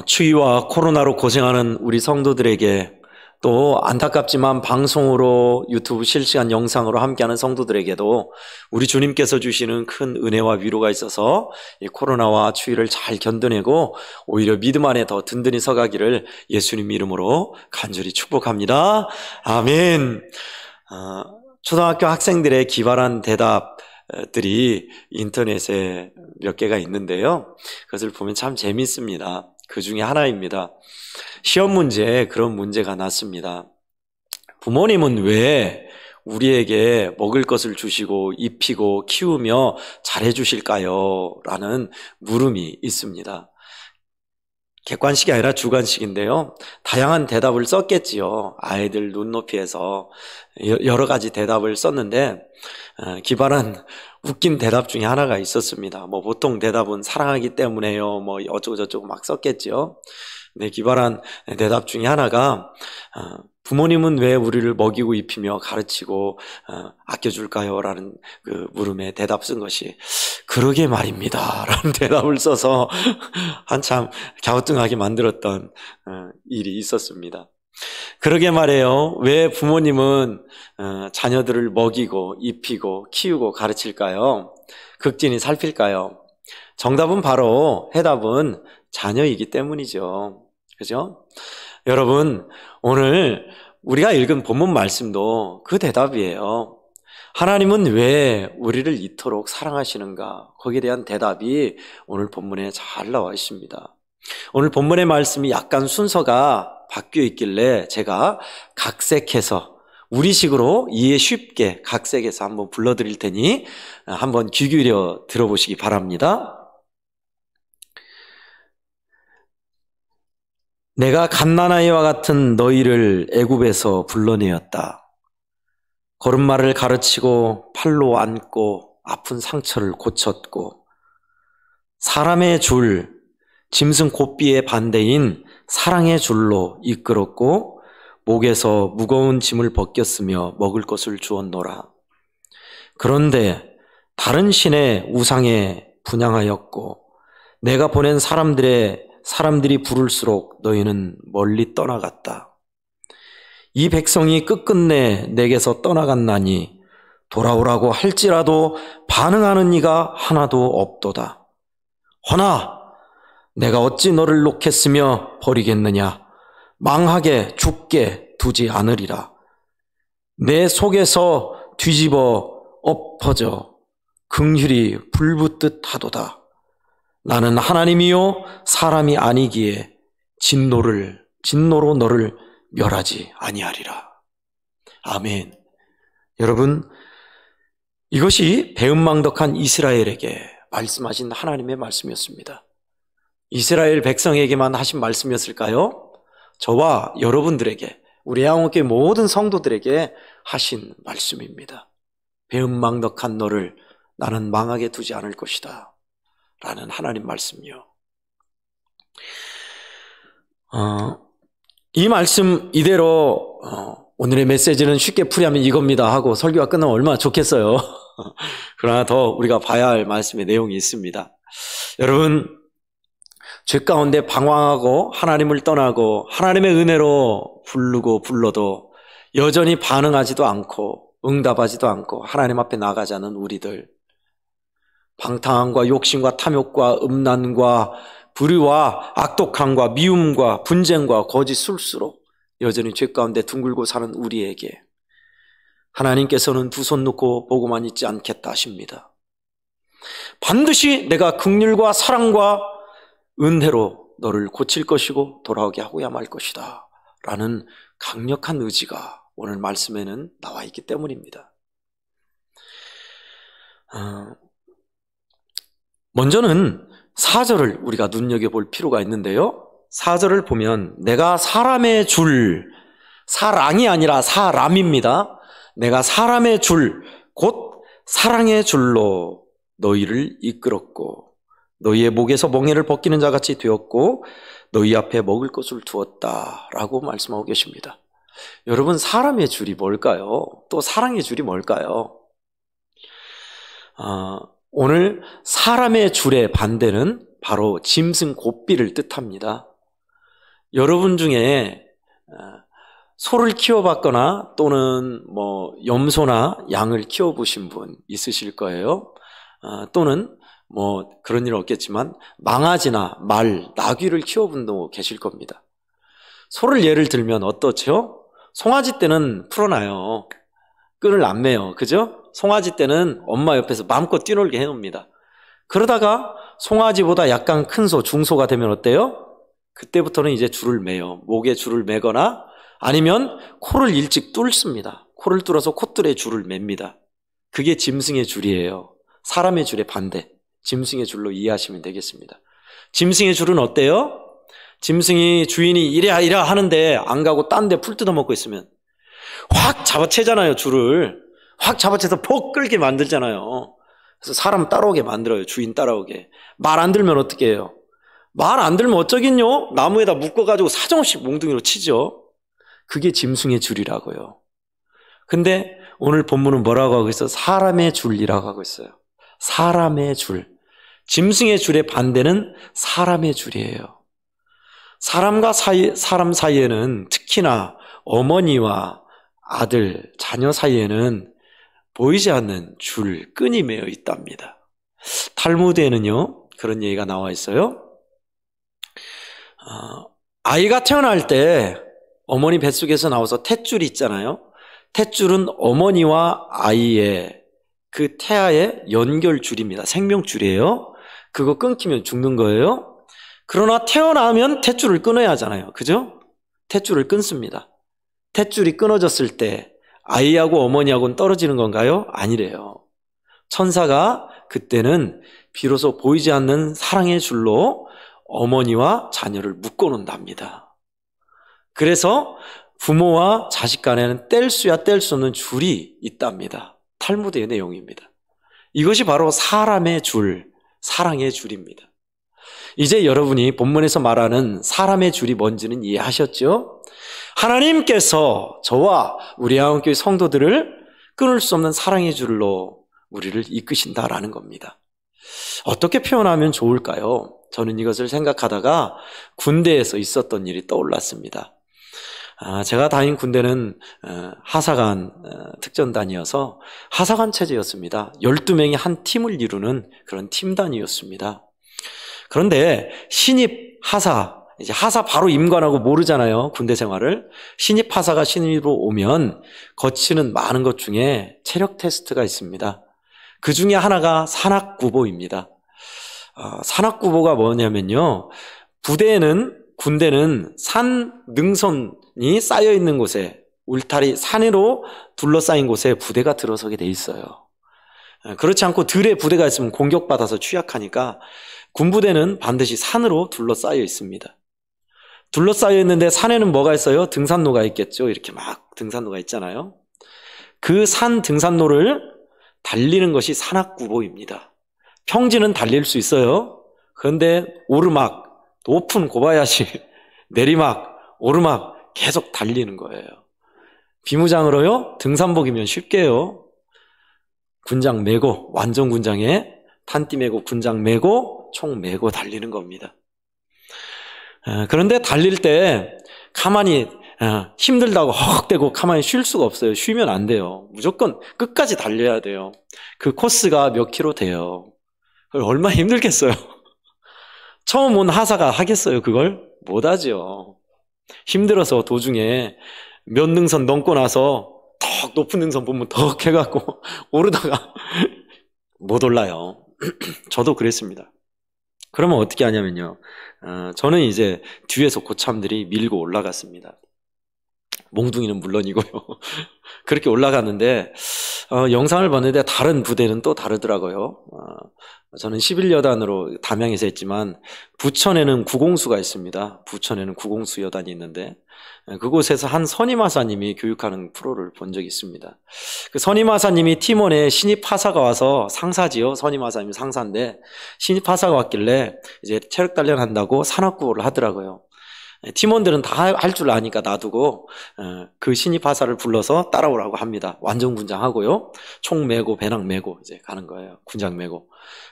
추위와 코로나로 고생하는 우리 성도들에게, 또 안타깝지만 방송으로 유튜브 실시간 영상으로 함께하는 성도들에게도 우리 주님께서 주시는 큰 은혜와 위로가 있어서 이 코로나와 추위를 잘 견뎌내고 오히려 믿음 안에 더 든든히 서가기를 예수님 이름으로 간절히 축복합니다. 아멘. 초등학교 학생들의 기발한 대답들이 인터넷에 몇 개가 있는데요, 그것을 보면 참 재밌습니다. 그 중에 하나입니다. 시험 문제에 그런 문제가 났습니다. 부모님은 왜 우리에게 먹을 것을 주시고 입히고 키우며 잘해주실까요? 라는 물음이 있습니다. 객관식이 아니라 주관식인데요, 다양한 대답을 썼겠지요. 아이들 눈높이에서 여러 가지 대답을 썼는데 기발한 웃긴 대답 중에 하나가 있었습니다. 보통 대답은 사랑하기 때문에요, 어쩌고저쩌고 막 썼겠죠. 네, 기발한 대답 중에 하나가 부모님은 왜 우리를 먹이고 입히며 가르치고 아껴줄까요? 라는 그 물음에 대답 쓴 것이 그러게 말입니다 라는 대답을 써서 한참 갸우뚱하게 만들었던 일이 있었습니다. 그러게 말해요. 왜 부모님은 자녀들을 먹이고 입히고 키우고 가르칠까요? 극진히 살필까요? 정답은 바로, 해답은 자녀이기 때문이죠. 그죠? 여러분, 오늘 우리가 읽은 본문 말씀도 그 대답이에요. 하나님은 왜 우리를 이토록 사랑하시는가? 거기에 대한 대답이 오늘 본문에 잘 나와 있습니다. 오늘 본문의 말씀이 약간 순서가 바뀌어 있길래 제가 각색해서 우리식으로 이해 쉽게 각색해서 한번 불러드릴 테니 한번 귀 기울여 들어보시기 바랍니다. 내가 갓난아이와 같은 너희를 애굽에서 불러내었다. 걸음마를 가르치고 팔로 안고 아픈 상처를 고쳤고, 사람의 줄, 짐승 고삐의 반대인 사랑의 줄로 이끌었고, 목에서 무거운 짐을 벗겼으며 먹을 것을 주었노라. 그런데 다른 신의 우상에 분향하였고, 내가 보낸 사람들이 부를수록 너희는 멀리 떠나갔다. 이 백성이 끝끝내 내게서 떠나갔나니 돌아오라고 할지라도 반응하는 이가 하나도 없도다. 허나 내가 어찌 너를 놓겠으며 버리겠느냐? 망하게 죽게 두지 않으리라. 내 속에서 뒤집어 엎어져 긍휼이 불붙듯 하도다. 나는 하나님이요 사람이 아니기에 진노로 너를 멸하지 아니하리라. 아멘. 여러분, 이것이 배은망덕한 이스라엘에게 말씀하신 하나님의 말씀이었습니다. 이스라엘 백성에게만 하신 말씀이었을까요? 저와 여러분들에게, 우리 애양원교회 모든 성도들에게 하신 말씀입니다. 배은망덕한 너를 나는 망하게 두지 않을 것이다 라는 하나님 말씀이요. 이 말씀 이대로 오늘의 메시지는 쉽게 풀이하면 이겁니다 하고 설교가 끝나면 얼마나 좋겠어요. 그러나 더 우리가 봐야 할 말씀의 내용이 있습니다. 여러분, 죄 가운데 방황하고 하나님을 떠나고 하나님의 은혜로 부르고 불러도 여전히 반응하지도 않고 응답하지도 않고 하나님 앞에 나가지 않은 우리들, 방탕함과 욕심과 탐욕과 음란과 불의와 악독함과 미움과 분쟁과 거짓 술수로 여전히 죄 가운데 둥글고 사는 우리에게 하나님께서는 두 손 놓고 보고만 있지 않겠다 하십니다. 반드시 내가 긍휼과 사랑과 은혜로 너를 고칠 것이고 돌아오게 하고야 말 것이다 라는 강력한 의지가 오늘 말씀에는 나와 있기 때문입니다. 먼저는 4절을 우리가 눈여겨볼 필요가 있는데요, 4절을 보면 내가 사람의 줄, 사랑이 아니라 사람입니다. 내가 사람의 줄, 곧 사랑의 줄로 너희를 이끌었고 너희의 목에서 멍에를 벗기는 자같이 되었고 너희 앞에 먹을 것을 두었다라고 말씀하고 계십니다. 여러분, 사람의 줄이 뭘까요? 또 사랑의 줄이 뭘까요? 오늘 사람의 줄의 반대는 바로 짐승 고삐를 뜻합니다. 여러분 중에 소를 키워봤거나 또는 염소나 양을 키워보신 분 있으실 거예요. 또는 그런 일은 없겠지만 망아지나 말, 나귀를 키워본 분도 계실 겁니다. 소를 예를 들면 어떻죠? 송아지 때는 풀어놔요. 끈을 안 매요. 그죠? 송아지 때는 엄마 옆에서 마음껏 뛰놀게 해놓습니다. 그러다가 송아지보다 약간 큰 소, 중소가 되면 어때요? 그때부터는 이제 줄을 매요. 목에 줄을 매거나 아니면 코를 일찍 뚫습니다. 코를 뚫어서 콧줄에 줄을 맵니다. 그게 짐승의 줄이에요. 사람의 줄의 반대. 짐승의 줄로 이해하시면 되겠습니다. 짐승의 줄은 어때요? 짐승이 주인이 이래야 이래야 하는데 안 가고 딴 데 풀 뜯어먹고 있으면 확 잡아채잖아요. 줄을 확 잡아채서 폭 끌게 만들잖아요. 그래서 사람 따라오게 만들어요. 주인 따라오게. 말 안 들면 어떻게 해요? 말 안 들면 어쩌긴요? 나무에다 묶어가지고 사정없이 몽둥이로 치죠. 그게 짐승의 줄이라고요. 근데 오늘 본문은 뭐라고 하고 있어요? 사람의 줄이라고 하고 있어요. 사람의 줄. 짐승의 줄의 반대는 사람의 줄이에요. 사람 사이에는 특히나 어머니와 아들, 자녀 사이에는 보이지 않는 줄, 끈이 매여 있답니다. 탈무드에는요, 그런 얘기가 나와 있어요. 아이가 태어날 때 어머니 뱃속에서 나와서 탯줄이 있잖아요. 탯줄은 어머니와 아이의 그 태아의 연결줄입니다. 생명줄이에요. 그거 끊기면 죽는 거예요. 그러나 태어나면 탯줄을 끊어야 하잖아요. 그죠? 탯줄을 끊습니다. 탯줄이 끊어졌을 때 아이하고 어머니하고는 떨어지는 건가요? 아니래요. 천사가 그때는 비로소 보이지 않는 사랑의 줄로 어머니와 자녀를 묶어놓는답니다. 그래서 부모와 자식 간에는 뗄 수야 뗄 수 없는 줄이 있답니다. 탈무드의 내용입니다. 이것이 바로 사람의 줄, 사랑의 줄입니다. 이제 여러분이 본문에서 말하는 사람의 줄이 뭔지는 이해하셨죠? 하나님께서 저와 우리 한국교회 성도들을 끊을 수 없는 사랑의 줄로 우리를 이끄신다라는 겁니다. 어떻게 표현하면 좋을까요? 저는 이것을 생각하다가 군대에서 있었던 일이 떠올랐습니다. 제가 다닌 군대는 하사관 특전단이어서 하사관 체제였습니다. 12명이 한 팀을 이루는 그런 팀단이었습니다. 그런데 신입 하사, 이제 하사 바로 임관하고 모르잖아요. 군대 생활을. 신입 하사가 신입으로 오면 거치는 많은 것 중에 체력 테스트가 있습니다. 그 중에 하나가 산악구보입니다. 산악구보가 뭐냐면요. 군대는 산 능선이 쌓여 있는 곳에, 울타리 산으로 둘러싸인 곳에 부대가 들어서게 돼 있어요. 그렇지 않고 들에 부대가 있으면 공격받아서 취약하니까 군부대는 반드시 산으로 둘러싸여 있습니다. 둘러싸여 있는데 산에는 뭐가 있어요? 등산로가 있겠죠. 이렇게 막 등산로가 있잖아요. 그 산 등산로를 달리는 것이 산악구보입니다. 평지는 달릴 수 있어요. 그런데 오르막, 높은 고바야시, 내리막, 오르막 계속 달리는 거예요. 비무장으로요? 등산복이면 쉽게요. 군장 메고, 완전 군장에 탄띠 메고, 군장 메고, 총 메고 달리는 겁니다. 그런데 달릴 때 가만히 힘들다고 헉대고 가만히 쉴 수가 없어요. 쉬면 안 돼요. 무조건 끝까지 달려야 돼요. 그 코스가 몇 킬로 돼요. 그걸 얼마나 힘들겠어요. 처음 온 하사가 하겠어요, 그걸? 못하죠. 힘들어서 도중에 몇 능선 넘고 나서 더 높은 능선 보면 더 해갖고 오르다가 못 올라요. 저도 그랬습니다. 그러면 어떻게 하냐면요. 저는 이제 뒤에서 고참들이 밀고 올라갔습니다. 몽둥이는 물론이고요. 그렇게 올라갔는데 영상을 봤는데 다른 부대는 또 다르더라고요. 저는 11여단으로 담양에서 했지만 부천에는 구공수가 있습니다. 부천에는 구공수 여단이 있는데 그곳에서 한 선임하사님이 교육하는 프로를 본 적이 있습니다. 그 선임하사님이 팀원에 신입하사가 와서, 상사지요. 선임하사님이 상사인데 신입하사가 왔길래 이제 체력 단련한다고 산악구보를 하더라고요. 팀원들은 다 할 줄 아니까 놔두고 그 신입하사를 불러서 따라오라고 합니다. 완전군장하고요. 총 메고 배낭 메고 이제 가는 거예요. 군장 메고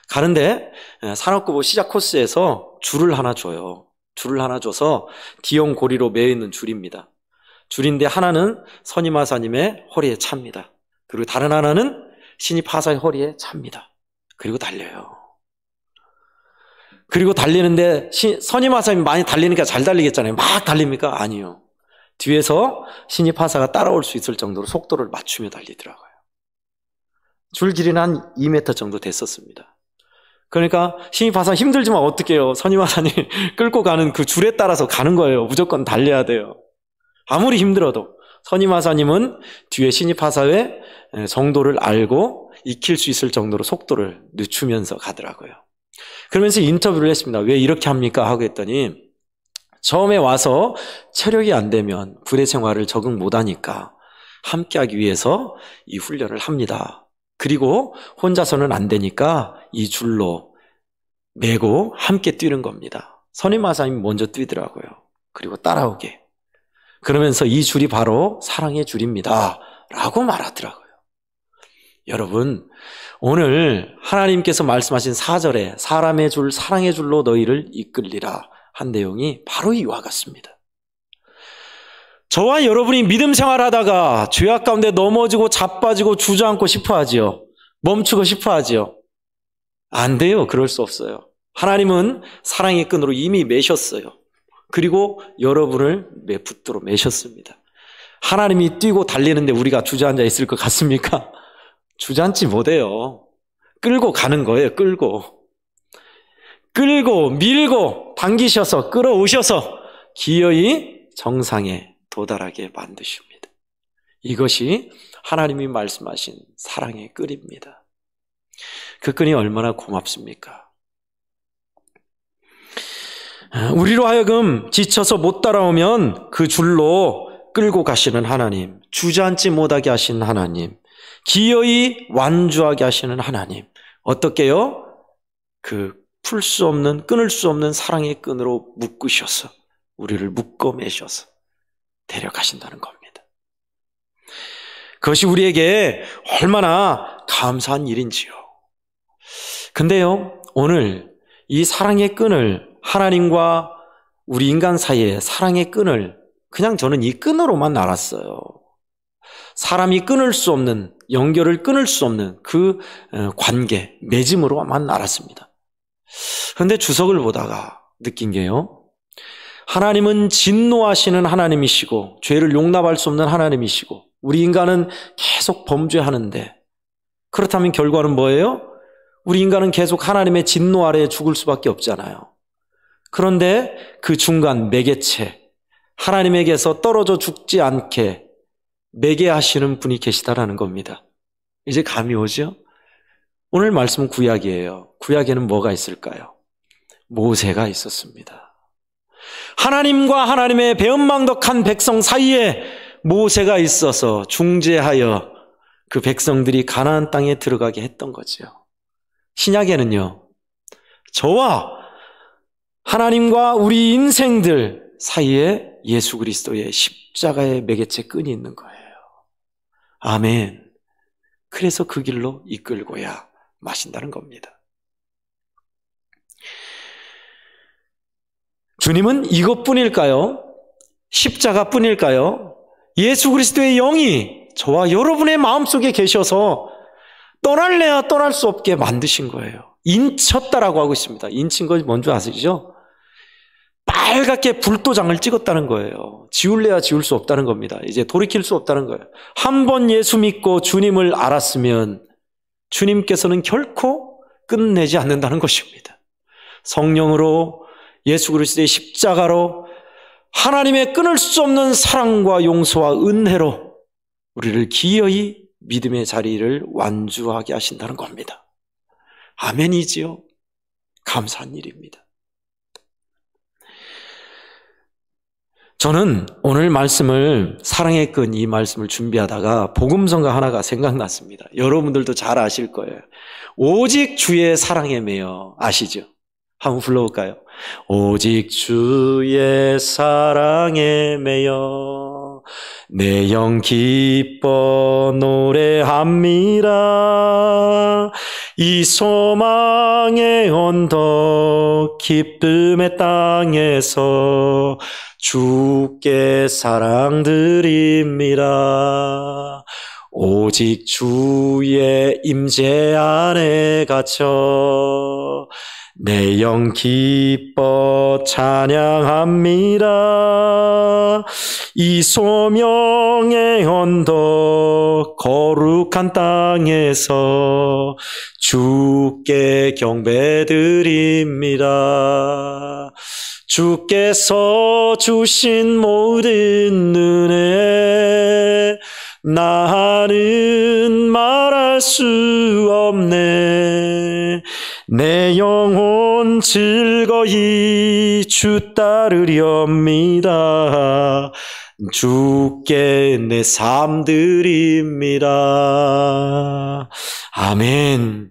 가는데 산업구보 시작 코스에서 줄을 하나 줘요. 줄을 하나 줘서 D형 고리로 매어 있는 줄입니다. 줄인데 하나는 선임하사님의 허리에 찹니다. 그리고 다른 하나는 신입하사의 허리에 찹니다. 그리고 달려요. 그리고 달리는데 선임하사님이 많이 달리니까 잘 달리겠잖아요. 막 달립니까? 아니요. 뒤에서 신입하사가 따라올 수 있을 정도로 속도를 맞추며 달리더라고요. 줄 길이는 한 2m 정도 됐었습니다. 그러니까 신입하사 힘들지만 어떡해요. 선임하사님 끌고 가는 그 줄에 따라서 가는 거예요. 무조건 달려야 돼요. 아무리 힘들어도. 선임하사님은 뒤에 신입하사의 정도를 알고 익힐 수 있을 정도로 속도를 늦추면서 가더라고요. 그러면서 인터뷰를 했습니다. 왜 이렇게 합니까? 하고 했더니 처음에 와서 체력이 안 되면 부대 생활을 적응 못하니까 함께하기 위해서 이 훈련을 합니다. 그리고 혼자서는 안 되니까 이 줄로 메고 함께 뛰는 겁니다. 선임하사님이 먼저 뛰더라고요. 그리고 따라오게. 그러면서 이 줄이 바로 사랑의 줄입니다. 라고 말하더라고요. 여러분, 오늘 하나님께서 말씀하신 4절에 사람의 줄, 사랑의 줄로 너희를 이끌리라 한 내용이 바로 이와 같습니다. 저와 여러분이 믿음 생활하다가 죄악 가운데 넘어지고 자빠지고 주저앉고 싶어 하지요. 멈추고 싶어 하지요. 안 돼요. 그럴 수 없어요. 하나님은 사랑의 끈으로 이미 매셨어요. 그리고 여러분을 붙들어 매셨습니다. 하나님이 뛰고 달리는데 우리가 주저앉아 있을 것 같습니까? 주저앉지 못해요. 끌고 가는 거예요. 끌고 밀고 당기셔서 끌어오셔서 기어이 정상에 도달하게 만드십니다. 이것이 하나님이 말씀하신 사랑의 끈입니다. 그 끈이 얼마나 고맙습니까? 우리로 하여금 지쳐서 못 따라오면 그 줄로 끌고 가시는 하나님, 주저앉지 못하게 하신 하나님, 기어이 완주하게 하시는 하나님, 어떻게요? 그 풀 수 없는, 끊을 수 없는 사랑의 끈으로 묶으셔서 우리를 묶어 매셔서 데려가신다는 겁니다. 그것이 우리에게 얼마나 감사한 일인지요. 근데요, 오늘 이 사랑의 끈을, 하나님과 우리 인간 사이의 사랑의 끈을 그냥 저는 이 끈으로만 알았어요. 사람이 끊을 수 없는, 연결을 끊을 수 없는 그 관계, 맺음으로만 알았습니다. 그런데 주석을 보다가 느낀 게요, 하나님은 진노하시는 하나님이시고 죄를 용납할 수 없는 하나님이시고 우리 인간은 계속 범죄하는데, 그렇다면 결과는 뭐예요? 우리 인간은 계속 하나님의 진노 아래에 죽을 수밖에 없잖아요. 그런데 그 중간 매개체, 하나님에게서 떨어져 죽지 않게 매개하시는 분이 계시다라는 겁니다. 이제 감이 오죠? 오늘 말씀은 구약이에요. 구약에는 뭐가 있을까요? 모세가 있었습니다. 하나님과 하나님의 배은망덕한 백성 사이에 모세가 있어서 중재하여 그 백성들이 가나안 땅에 들어가게 했던 거죠. 신약에는요, 저와 하나님과 우리 인생들 사이에 예수 그리스도의 십자가의 매개체 끈이 있는 거예요. 아멘. 그래서 그 길로 이끌고야 마신다는 겁니다. 주님은 이것뿐일까요? 십자가뿐일까요? 예수 그리스도의 영이 저와 여러분의 마음속에 계셔서 떠날래야 떠날 수 없게 만드신 거예요. 인쳤다라고 하고 있습니다. 인친 건 뭔지 아시죠? 빨갛게 불도장을 찍었다는 거예요. 지울래야 지울 수 없다는 겁니다. 이제 돌이킬 수 없다는 거예요. 한 번 예수 믿고 주님을 알았으면 주님께서는 결코 끝내지 않는다는 것입니다. 성령으로, 예수 그리스도의 십자가로, 하나님의 끊을 수 없는 사랑과 용서와 은혜로 우리를 기어이 믿음의 자리를 완주하게 하신다는 겁니다. 아멘이지요. 감사한 일입니다. 저는 오늘 말씀을, 사랑의 끈, 이 말씀을 준비하다가 복음성가 하나가 생각났습니다. 여러분들도 잘 아실 거예요. 오직 주의 사랑에 매여, 아시죠? 한번 불러볼까요? 오직 주의 사랑에 매여 내 영 기뻐 노래합니다. 이 소망의 언덕 기쁨의 땅에서 주께 사랑드립니다. 오직 주의 임재 안에 갇혀 내 영 기뻐 찬양합니다. 이 소명의 언덕 거룩한 땅에서 주께 경배드립니다. 주께서 주신 모든 은혜 나는 말할 수 없네. 내 영혼 즐거이 주 따르렵니다. 주께 내 삶 드립니다. 아멘.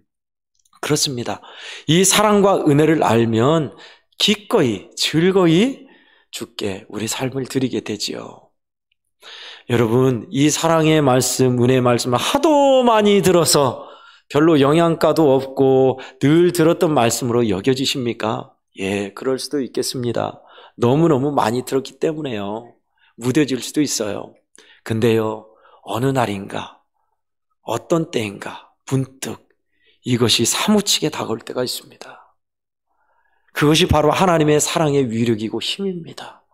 그렇습니다. 이 사랑과 은혜를 알면 기꺼이 즐거이 주께 우리 삶을 드리게 되지요. 여러분, 이 사랑의 말씀, 은혜의 말씀을 하도 많이 들어서 별로 영양가도 없고 늘 들었던 말씀으로 여겨지십니까? 예, 그럴 수도 있겠습니다. 너무너무 많이 들었기 때문에요. 무뎌질 수도 있어요. 근데요, 어느 날인가, 어떤 때인가 문득 이것이 사무치게 다가올 때가 있습니다. 그것이 바로 하나님의 사랑의 위력이고 힘입니다.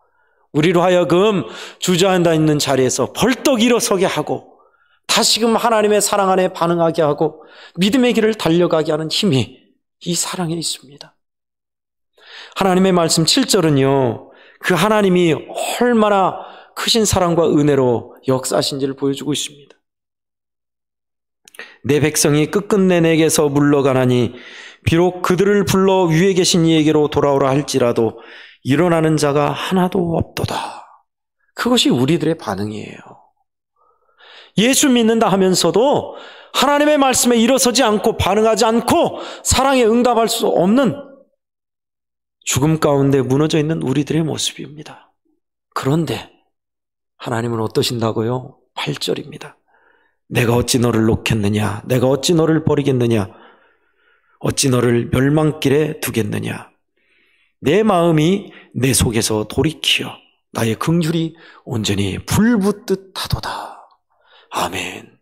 우리로 하여금 주저앉아 있는 자리에서 벌떡 일어서게 하고 다시금 하나님의 사랑 안에 반응하게 하고 믿음의 길을 달려가게 하는 힘이 이 사랑에 있습니다. 하나님의 말씀 7절은요, 그 하나님이 얼마나 크신 사랑과 은혜로 역사하신지를 보여주고 있습니다. 내 백성이 끝끝내 내게서 물러가나니 비록 그들을 불러 위에 계신 이에게로 돌아오라 할지라도 일어나는 자가 하나도 없도다. 그것이 우리들의 반응이에요. 예수 믿는다 하면서도 하나님의 말씀에 일어서지 않고 반응하지 않고 사랑에 응답할 수 없는 죽음 가운데 무너져 있는 우리들의 모습입니다. 그런데 하나님은 어떠신다고요? 8절입니다. 내가 어찌 너를 놓겠느냐? 내가 어찌 너를 버리겠느냐? 어찌 너를 멸망길에 두겠느냐? 내 마음이 내 속에서 돌이키어 나의 긍휼이 온전히 불붙듯 하도다. 아멘.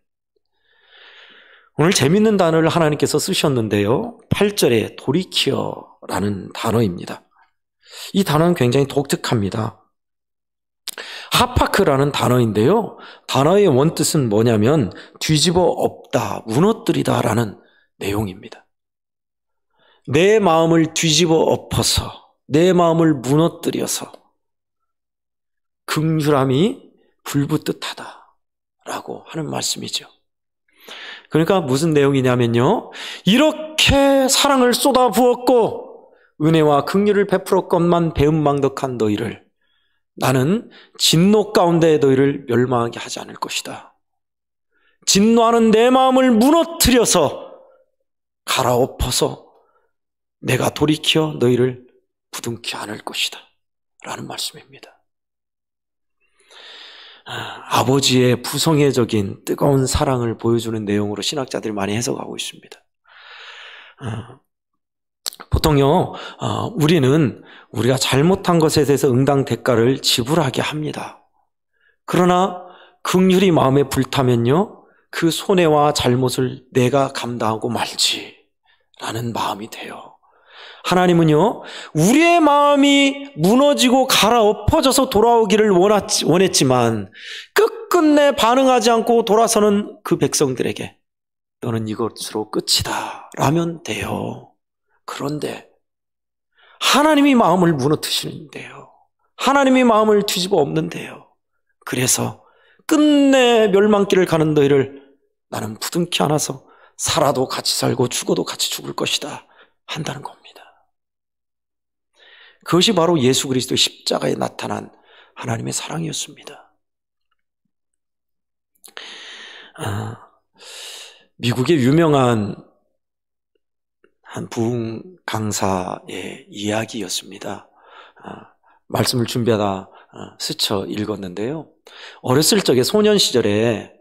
오늘 재밌는 단어를 하나님께서 쓰셨는데요. 8절에 돌이키어라는 단어입니다. 이 단어는 굉장히 독특합니다. 하파크라는 단어인데요. 단어의 원뜻은 뭐냐면 뒤집어 엎다, 무너뜨리다 라는 내용입니다. 내 마음을 뒤집어 엎어서 내 마음을 무너뜨려서 긍휼함이 불붙듯하다 라고 하는 말씀이죠. 그러니까 무슨 내용이냐면요, 이렇게 사랑을 쏟아부었고 은혜와 긍휼을 베풀었건만 배은망덕한 너희를 나는 진노 가운데 너희를 멸망하게 하지 않을 것이다. 진노하는 내 마음을 무너뜨려서 갈아엎어서 내가 돌이켜 너희를 부둥키 않을 것이다 라는 말씀입니다. 아버지의 부성애적인 뜨거운 사랑을 보여주는 내용으로 신학자들이 많이 해석하고 있습니다. 보통요, 우리가 잘못한 것에 대해서 응당 대가를 지불하게 합니다. 그러나 긍휼이 마음에 불타면요, 그 손해와 잘못을 내가 감당하고 말지라는 마음이 돼요. 하나님은요, 우리의 마음이 무너지고 갈아엎어져서 돌아오기를 원했지만 끝끝내 반응하지 않고 돌아서는 그 백성들에게 너는 이것으로 끝이다 라면 돼요. 그런데 하나님이 마음을 무너뜨리시는데요, 하나님이 마음을 뒤집어 엎는데요, 그래서 끝내 멸망길을 가는 너희를 나는 부둥키 안아서 살아도 같이 살고 죽어도 같이 죽을 것이다 한다는 겁니다. 그것이 바로 예수 그리스도의 십자가에 나타난 하나님의 사랑이었습니다. 미국의 유명한 한 부흥 강사의 이야기였습니다. 말씀을 준비하다 스쳐 읽었는데요. 어렸을 적에 소년 시절에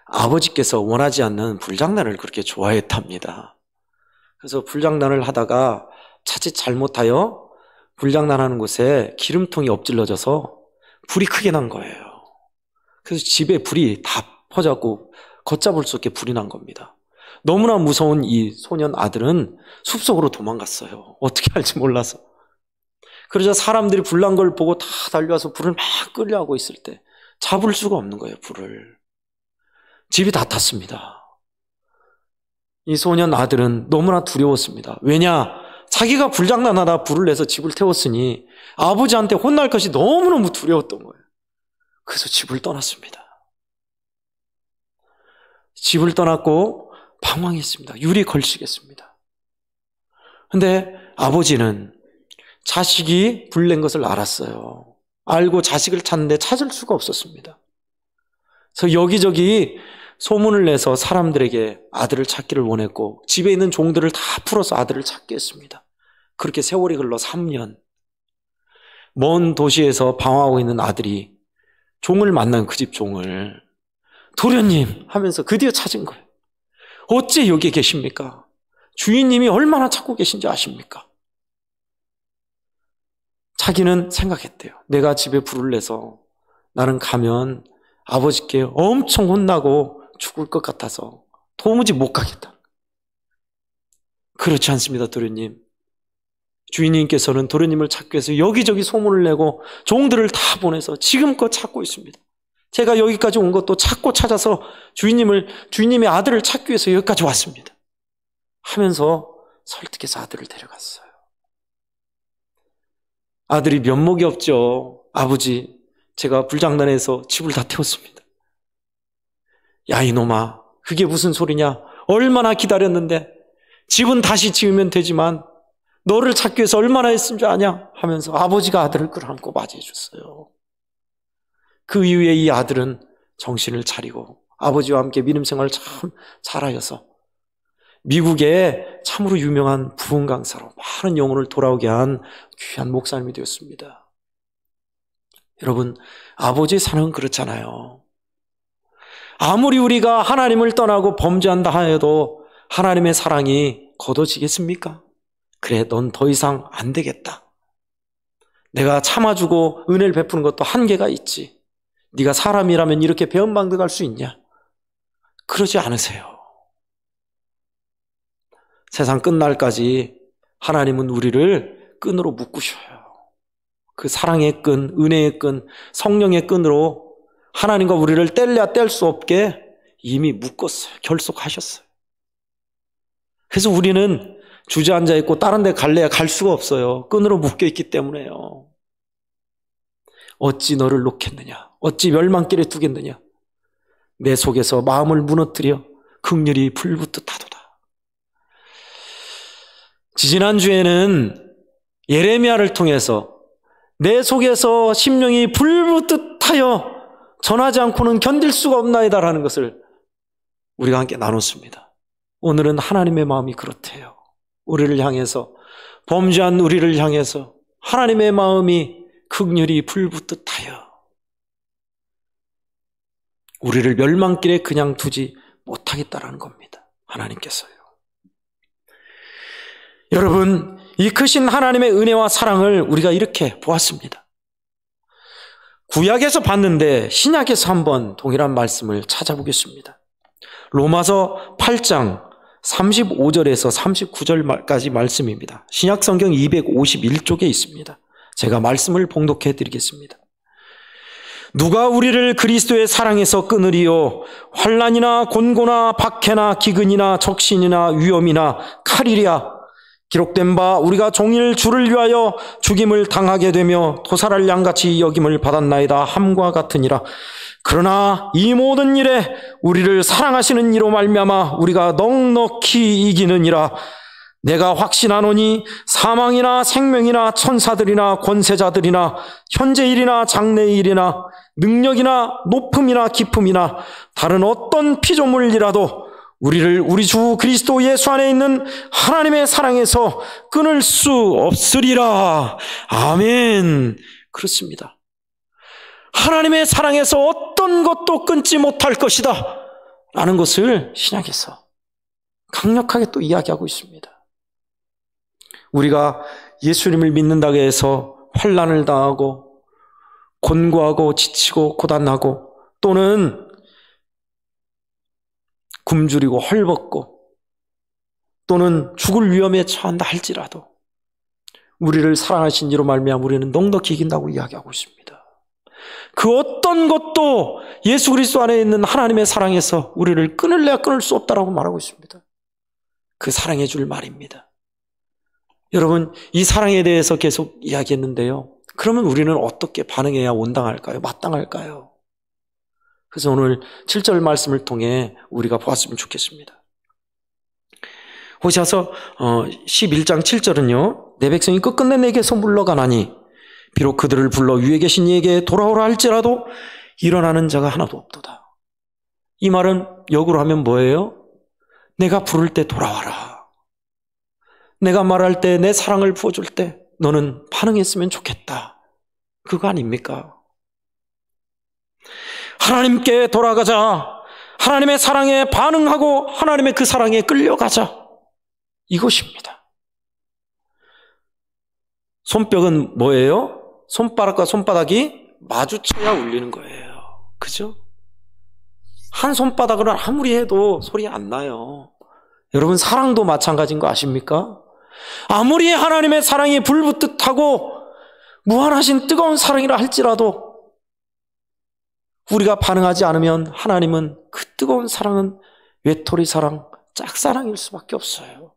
아버지께서 원하지 않는 불장난을 그렇게 좋아했답니다. 그래서 불장난을 하다가 자칫 잘못하여 불장난하는 곳에 기름통이 엎질러져서 불이 크게 난 거예요. 그래서 집에 불이 다 퍼져갖고 걷잡을 수 없게 불이 난 겁니다. 너무나 무서운 이 소년 아들은 숲속으로 도망갔어요. 어떻게 할지 몰라서. 그러자 사람들이 불난 걸 보고 다 달려와서 불을 막 끄려고 있을 때 잡을 수가 없는 거예요, 불을. 집이 다 탔습니다. 이 소년 아들은 너무나 두려웠습니다. 왜냐? 자기가 불장난하다 불을 내서 집을 태웠으니 아버지한테 혼날 것이 너무너무 두려웠던 거예요. 그래서 집을 떠났습니다. 집을 떠났고 방황했습니다. 유리 걸치겠습니다. 근데 아버지는 자식이 불낸 것을 알았어요. 알고 자식을 찾는데 찾을 수가 없었습니다. 그래서 여기저기 소문을 내서 사람들에게 아들을 찾기를 원했고 집에 있는 종들을 다 풀어서 아들을 찾게 했습니다. 그렇게 세월이 흘러 3년. 먼 도시에서 방황하고 있는 아들이 종을 만난 그 집 종을 도련님 하면서 드디어 찾은 거예요. 어째 여기 계십니까? 주인님이 얼마나 찾고 계신지 아십니까? 자기는 생각했대요. 내가 집에 불을 내서 나는 가면 아버지께 엄청 혼나고 죽을 것 같아서 도무지 못 가겠다. 그렇지 않습니다, 도련님. 주인님께서는 도련님을 찾기 위해서 여기저기 소문을 내고 종들을 다 보내서 지금껏 찾고 있습니다. 제가 여기까지 온 것도 찾고 찾아서 주인님의 아들을 찾기 위해서 여기까지 왔습니다. 하면서 설득해서 아들을 데려갔어요. 아들이 면목이 없죠. 아버지, 제가 불장난해서 집을 다 태웠습니다. 야, 이놈아, 그게 무슨 소리냐? 얼마나 기다렸는데 집은 다시 지으면 되지만 너를 찾기 위해서 얼마나 했은 줄 아냐? 하면서 아버지가 아들을 끌어안고 맞이해 줬어요. 그 이후에 이 아들은 정신을 차리고 아버지와 함께 믿음 생활을 참 잘하여서 미국에 참으로 유명한 부흥 강사로 많은 영혼을 돌아오게 한 귀한 목사님이 되었습니다. 여러분, 아버지의 사랑은 그렇잖아요. 아무리 우리가 하나님을 떠나고 범죄한다 하여도 하나님의 사랑이 거둬지겠습니까? 그래, 넌 더 이상 안 되겠다. 내가 참아주고 은혜를 베푸는 것도 한계가 있지. 네가 사람이라면 이렇게 배은망덕할 수 있냐? 그러지 않으세요. 세상 끝날까지 하나님은 우리를 끈으로 묶으셔요. 그 사랑의 끈, 은혜의 끈, 성령의 끈으로 하나님과 우리를 뗄래야 뗄 수 없게 이미 묶었어요. 결속하셨어요. 그래서 우리는 주저앉아 있고 다른 데 갈래야 갈 수가 없어요. 끈으로 묶여 있기 때문에요. 어찌 너를 놓겠느냐? 어찌 멸망길에 두겠느냐? 내 속에서 마음을 무너뜨려 긍휼히 불붙듯 하도다. 지지난주에는 예레미야를 통해서 내 속에서 심령이 불붙듯 하여 전하지 않고는 견딜 수가 없나이다라는 것을 우리가 함께 나눴습니다. 오늘은 하나님의 마음이 그렇대요. 우리를 향해서, 범죄한 우리를 향해서 하나님의 마음이 긍휼히 불붙듯 하여 우리를 멸망길에 그냥 두지 못하겠다라는 겁니다. 하나님께서요. 여러분, 이 크신 하나님의 은혜와 사랑을 우리가 이렇게 보았습니다. 구약에서 봤는데 신약에서 한번 동일한 말씀을 찾아보겠습니다. 로마서 8장 35절에서 39절까지 말씀입니다. 신약성경 251쪽에 있습니다. 제가 말씀을 봉독해 드리겠습니다. 누가 우리를 그리스도의 사랑에서 끊으리요? 환난이나 곤고나 박해나 기근이나 적신이나 위험이나 칼이랴. 기록된 바 우리가 종일 주를 위하여 죽임을 당하게 되며 도살할 양같이 여김을 받았나이다 함과 같으니라. 그러나 이 모든 일에 우리를 사랑하시는 이로 말미암아 우리가 넉넉히 이기느니라. 내가 확신하노니 사망이나 생명이나 천사들이나 권세자들이나 현재일이나 장래일이나 능력이나 높음이나 깊음이나 다른 어떤 피조물이라도 우리를 우리 주 그리스도 예수 안에 있는 하나님의 사랑에서 끊을 수 없으리라. 아멘. 그렇습니다. 하나님의 사랑에서 어떤 것도 끊지 못할 것이다 라는 것을 신약에서 강력하게 또 이야기하고 있습니다. 우리가 예수님을 믿는다고 해서 환난을 당하고 곤고하고 지치고 고단하고 또는 굶주리고 헐벗고 또는 죽을 위험에 처한다 할지라도 우리를 사랑하신 이로 말미암아 우리는 넉넉히 이긴다고 이야기하고 있습니다. 그 어떤 것도 예수 그리스도 안에 있는 하나님의 사랑에서 우리를 끊을래야 끊을 수 없다라고 말하고 있습니다. 그 사랑해 줄 말입니다. 여러분, 이 사랑에 대해서 계속 이야기했는데요. 그러면 우리는 어떻게 반응해야 온당할까요? 마땅할까요? 그래서 오늘 7절 말씀을 통해 우리가 보았으면 좋겠습니다. 호시아서 11장 7절은요. 내 백성이 끝끝내 내게서 물러가나니 비록 그들을 불러 위에 계신 이에게 돌아오라 할지라도 일어나는 자가 하나도 없도다. 이 말은 역으로 하면 뭐예요? 내가 부를 때 돌아와라. 내가 말할 때 내 사랑을 부어줄 때 너는 반응했으면 좋겠다. 그거 아닙니까? 하나님께 돌아가자. 하나님의 사랑에 반응하고 하나님의 그 사랑에 끌려가자. 이것입니다. 손뼉은 뭐예요? 손바닥과 손바닥이 마주쳐야 울리는 거예요. 그죠? 한 손바닥으로 아무리 해도 소리 안 나요. 여러분, 사랑도 마찬가지인 거 아십니까? 아무리 하나님의 사랑이 불붙듯 하고 무한하신 뜨거운 사랑이라 할지라도 우리가 반응하지 않으면 하나님은 그 뜨거운 사랑은 외톨이 사랑, 짝사랑일 수밖에 없어요.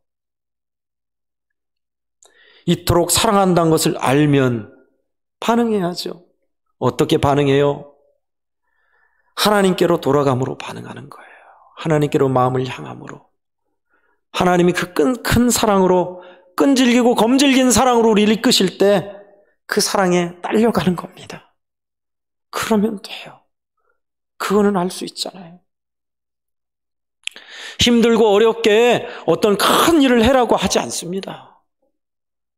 이토록 사랑한다는 것을 알면 반응해야죠. 어떻게 반응해요? 하나님께로 돌아감으로 반응하는 거예요. 하나님께로 마음을 향함으로. 하나님이 그 큰 사랑으로, 끈질기고 검질긴 사랑으로 우리를 이끄실 때 그 사랑에 딸려가는 겁니다. 그러면 돼요. 그거는 알 수 있잖아요. 힘들고 어렵게 어떤 큰 일을 해라고 하지 않습니다.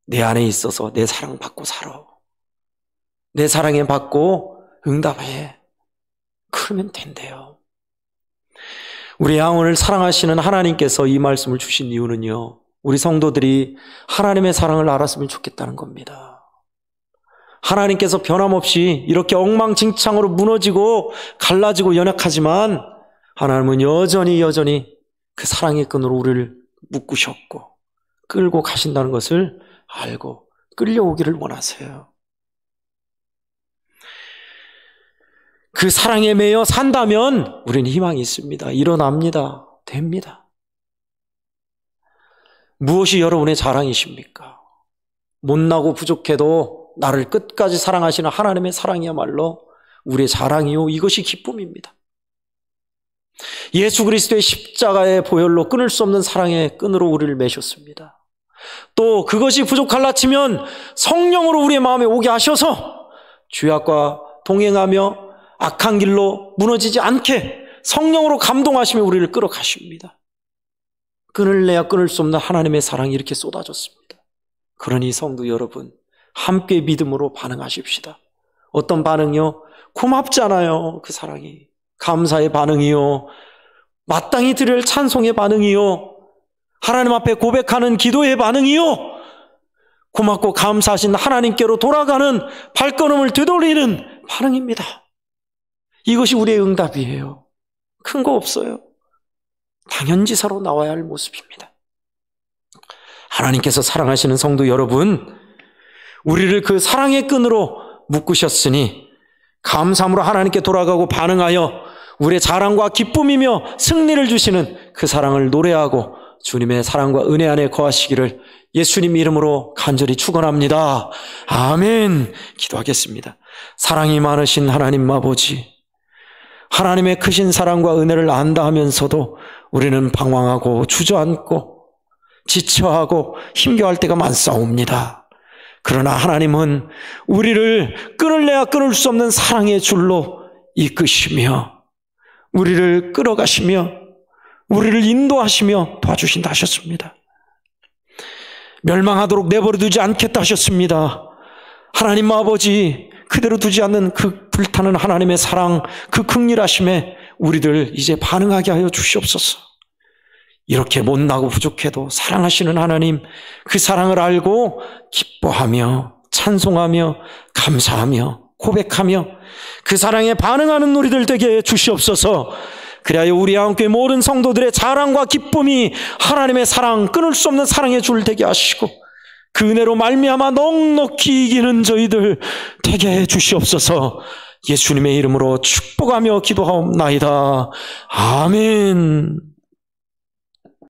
내 안에 있어서 내 사랑 받고 살아. 내 사랑에 받고 응답해. 그러면 된대요. 우리 영혼을 사랑하시는 하나님께서 이 말씀을 주신 이유는요, 우리 성도들이 하나님의 사랑을 알았으면 좋겠다는 겁니다. 하나님께서 변함없이 이렇게 엉망진창으로 무너지고 갈라지고 연약하지만 하나님은 여전히 그 사랑의 끈으로 우리를 묶으셨고 끌고 가신다는 것을 알고 끌려오기를 원하세요. 그 사랑에 매여 산다면 우리는 희망이 있습니다. 일어납니다. 됩니다. 무엇이 여러분의 자랑이십니까? 못나고 부족해도 나를 끝까지 사랑하시는 하나님의 사랑이야말로 우리의 자랑이요, 이것이 기쁨입니다. 예수 그리스도의 십자가의 보혈로 끊을 수 없는 사랑의 끈으로 우리를 매셨습니다. 또 그것이 부족할라 치면 성령으로 우리의 마음에 오게 하셔서 죄악과 동행하며 악한 길로 무너지지 않게 성령으로 감동하시며 우리를 끌어가십니다. 끊을래야 끊을 수 없는 하나님의 사랑이 이렇게 쏟아졌습니다. 그러니 성도 여러분, 함께 믿음으로 반응하십시다. 어떤 반응이요? 고맙잖아요. 그 사랑이. 감사의 반응이요. 마땅히 드릴 찬송의 반응이요. 하나님 앞에 고백하는 기도의 반응이요. 고맙고 감사하신 하나님께로 돌아가는 발걸음을 되돌리는 반응입니다. 이것이 우리의 응답이에요. 큰 거 없어요. 당연지사로 나와야 할 모습입니다. 하나님께서 사랑하시는 성도 여러분, 우리를 그 사랑의 끈으로 묶으셨으니 감사함으로 하나님께 돌아가고 반응하여 우리의 자랑과 기쁨이며 승리를 주시는 그 사랑을 노래하고 주님의 사랑과 은혜 안에 거하시기를 예수님 이름으로 간절히 축원합니다. 아멘. 기도하겠습니다. 사랑이 많으신 하나님 아버지, 하나님의 크신 사랑과 은혜를 안다 하면서도 우리는 방황하고 주저앉고 지쳐하고 힘겨워할 때가 많사옵니다. 그러나 하나님은 우리를 끊을래야 끊을 수 없는 사랑의 줄로 이끄시며 우리를 끌어가시며 우리를 인도하시며 도와주신다 하셨습니다. 멸망하도록 내버려 두지 않겠다 하셨습니다. 하나님 아버지, 그대로 두지 않는 그 불타는 하나님의 사랑, 그 긍휼하심에 우리들 이제 반응하게 하여 주시옵소서. 이렇게 못나고 부족해도 사랑하시는 하나님, 그 사랑을 알고 기뻐하며 찬송하며 감사하며 고백하며 그 사랑에 반응하는 우리들 되게 주시옵소서. 그리하여 우리 한국교회 모든 성도들의 자랑과 기쁨이 하나님의 사랑, 끊을 수 없는 사랑의 줄 되게 하시고 그 은혜로 말미암아 넉넉히 이기는 저희들 되게 해 주시옵소서. 예수님의 이름으로 축복하며 기도하옵나이다. 아멘.